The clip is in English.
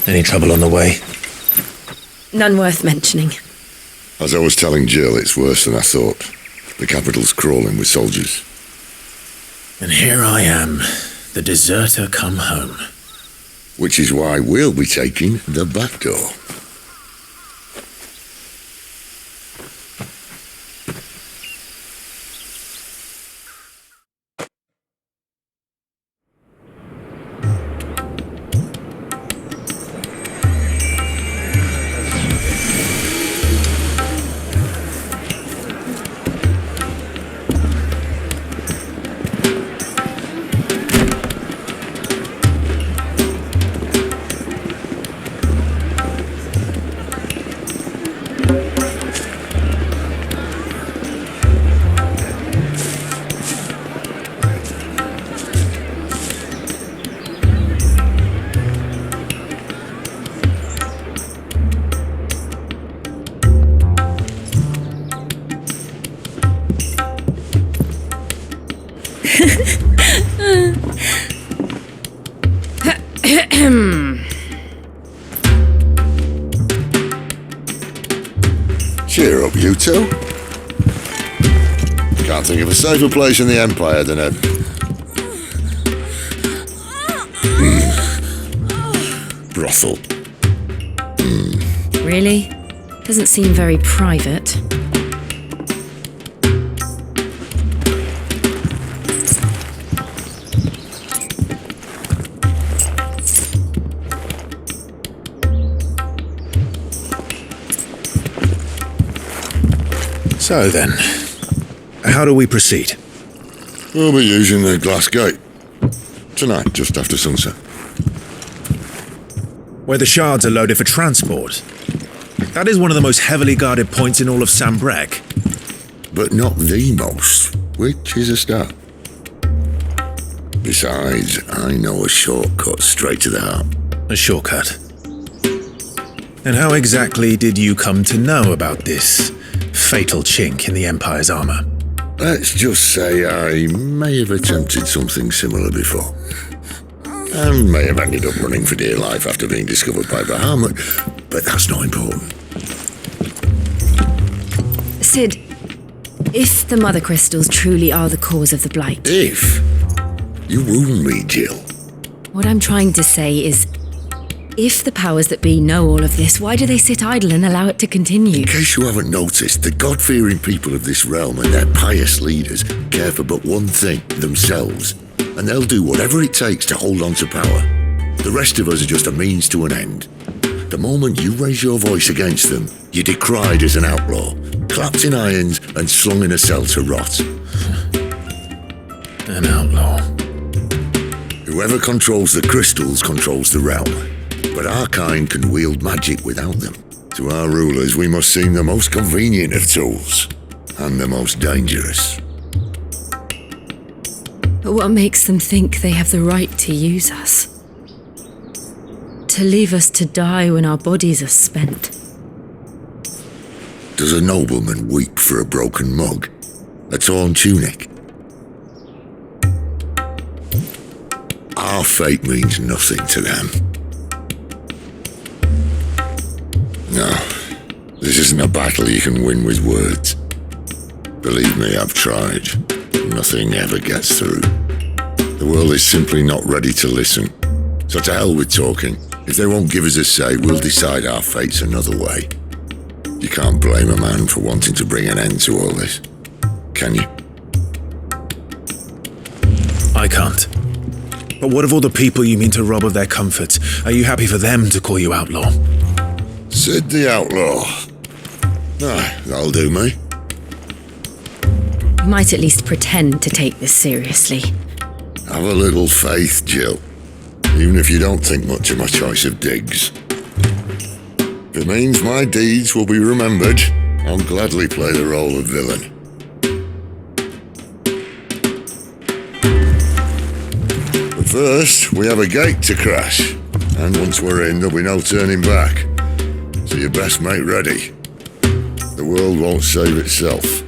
Any trouble on the way? None worth mentioning. As I was telling Jill, it's worse than I thought. The capital's crawling with soldiers. And here I am, the deserter come home. Which is why we'll be taking the back door. Cheer up, you two. Can't think of a safer place in the Empire than a... brothel. Really? Doesn't seem very private. So then, how do we proceed? We'll be using the glass gate. Tonight, just after sunset. Where the shards are loaded for transport. That is one of the most heavily guarded points in all of Sambrec. But not the most, which is a start. Besides, I know a shortcut straight to the heart. A shortcut. And how exactly did you come to know about this fatal chink in the Empire's armor? Let's just say I may have attempted something similar before. And may have ended up running for dear life after being discovered by Bahamut, but that's not important. Sid, if the Mother Crystals truly are the cause of the Blight... If? You wound me, Jill. What I'm trying to say is, if the powers that be know all of this, why do they sit idle and allow it to continue? In case you haven't noticed, the God-fearing people of this realm and their pious leaders care for but one thing, themselves. And they'll do whatever it takes to hold on to power. The rest of us are just a means to an end. The moment you raise your voice against them, you're decried as an outlaw, clapped in irons and slung in a cell to rot. An outlaw. Whoever controls the crystals controls the realm. But our kind can wield magic without them. To our rulers, we must seem the most convenient of tools, and the most dangerous. But what makes them think they have the right to use us? To leave us to die when our bodies are spent? Does a nobleman weep for a broken mug? A torn tunic? Our fate means nothing to them. No, this isn't a battle you can win with words. Believe me, I've tried. Nothing ever gets through. The world is simply not ready to listen. So to hell with talking. If they won't give us a say, we'll decide our fates another way. You can't blame a man for wanting to bring an end to all this, can you? I can't. But what of all the people you mean to rob of their comforts? Are you happy for them to call you outlaw? Sid the Outlaw. Aye, that'll do me. You might at least pretend to take this seriously. Have a little faith, Jill. Even if you don't think much of my choice of digs. If it means my deeds will be remembered, I'll gladly play the role of villain. But first, we have a gate to crash. And once we're in, there'll be no turning back. So you best make ready. The world won't save itself.